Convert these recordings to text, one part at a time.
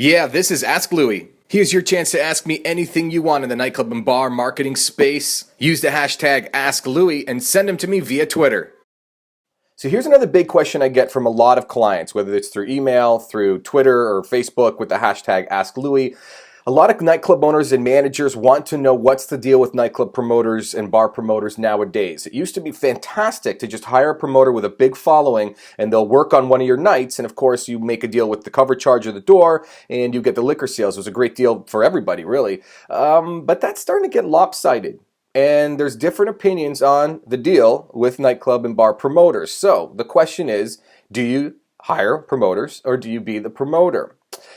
Yeah, this is Ask Louie. Here's your chance to ask me anything you want in the nightclub and bar marketing space. Use the hashtag AskLouie and send them to me via Twitter. So here's another big question I get from a lot of clients, whether it's through email, through Twitter, or Facebook with the hashtag AskLouie. A lot of nightclub owners and managers want to know what's the deal with nightclub promoters and bar promoters nowadays. It used to be fantastic to just hire a promoter with a big following and they'll work on one of your nights, and of course you make a deal with the cover charge of the door and you get the liquor sales. It was a great deal for everybody, really. But that's starting to get lopsided. And there's different opinions on the deal with nightclub and bar promoters. So the question is, do you hire promoters or do you be the promoter?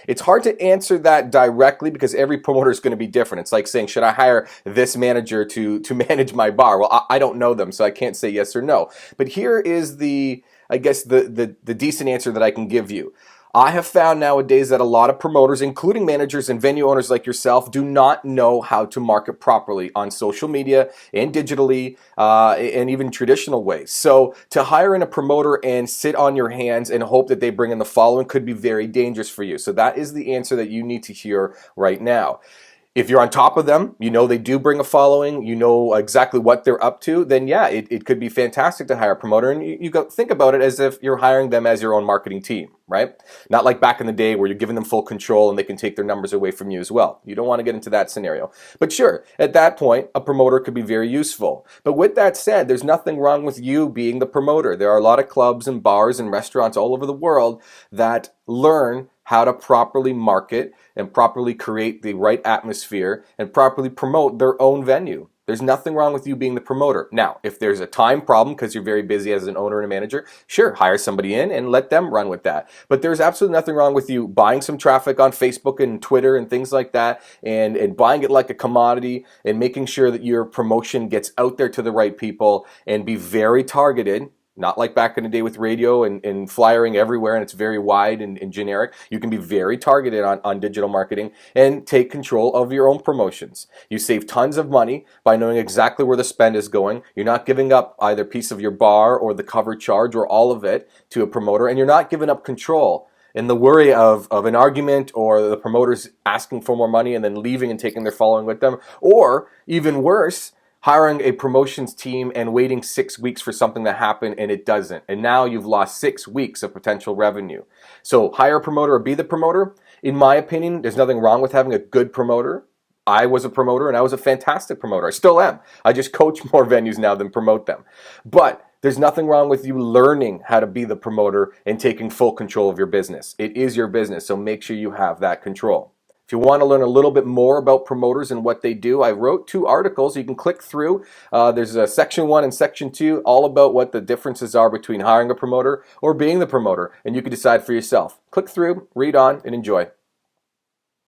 It's hard to answer that directly because every promoter is going to be different. It's like saying, should I hire this manager to manage my bar? Well, I don't know them, so I can't say yes or no. But here is the decent answer that I can give you. I have found nowadays that a lot of promoters, including managers and venue owners like yourself, do not know how to market properly on social media and digitally and even traditional ways. So to hire in a promoter and sit on your hands and hope that they bring in the following could be very dangerous for you. So that is the answer that you need to hear right now. If you're on top of them, you know they do bring a following, you know exactly what they're up to, then yeah, it could be fantastic to hire a promoter. And you go think about it as if you're hiring them as your own marketing team, right? Not like back in the day where you're giving them full control and they can take their numbers away from you as well. You don't want to get into that scenario. But sure, at that point, a promoter could be very useful. But with that said, there's nothing wrong with you being the promoter. There are a lot of clubs and bars and restaurants all over the world that learn how to properly market and properly create the right atmosphere and properly promote their own venue. There's nothing wrong with you being the promoter. Now, if there's a time problem because you're very busy as an owner and a manager, sure, hire somebody in and let them run with that. But there's absolutely nothing wrong with you buying some traffic on Facebook and Twitter and things like that and buying it like a commodity and making sure that your promotion gets out there to the right people and be very targeted. Not like back in the day with radio and flyering everywhere and it's very wide and generic. You can be very targeted on digital marketing and take control of your own promotions. You save tons of money by knowing exactly where the spend is going. You're not giving up either a piece of your bar or the cover charge or all of it to a promoter, and you're not giving up control. And the worry of an argument or the promoters asking for more money and then leaving and taking their following with them, or even worse, hiring a promotions team and waiting 6 weeks for something to happen and it doesn't. And now you've lost 6 weeks of potential revenue. So hire a promoter or be the promoter. In my opinion, there's nothing wrong with having a good promoter. I was a promoter and I was a fantastic promoter. I still am. I just coach more venues now than promote them. But there's nothing wrong with you learning how to be the promoter and taking full control of your business. It is your business, so make sure you have that control. If you want to learn a little bit more about promoters and what they do, I wrote 2 articles you can click through. There's a section 1 and section 2 all about what the differences are between hiring a promoter or being the promoter, and you can decide for yourself. Click through, read on, and enjoy.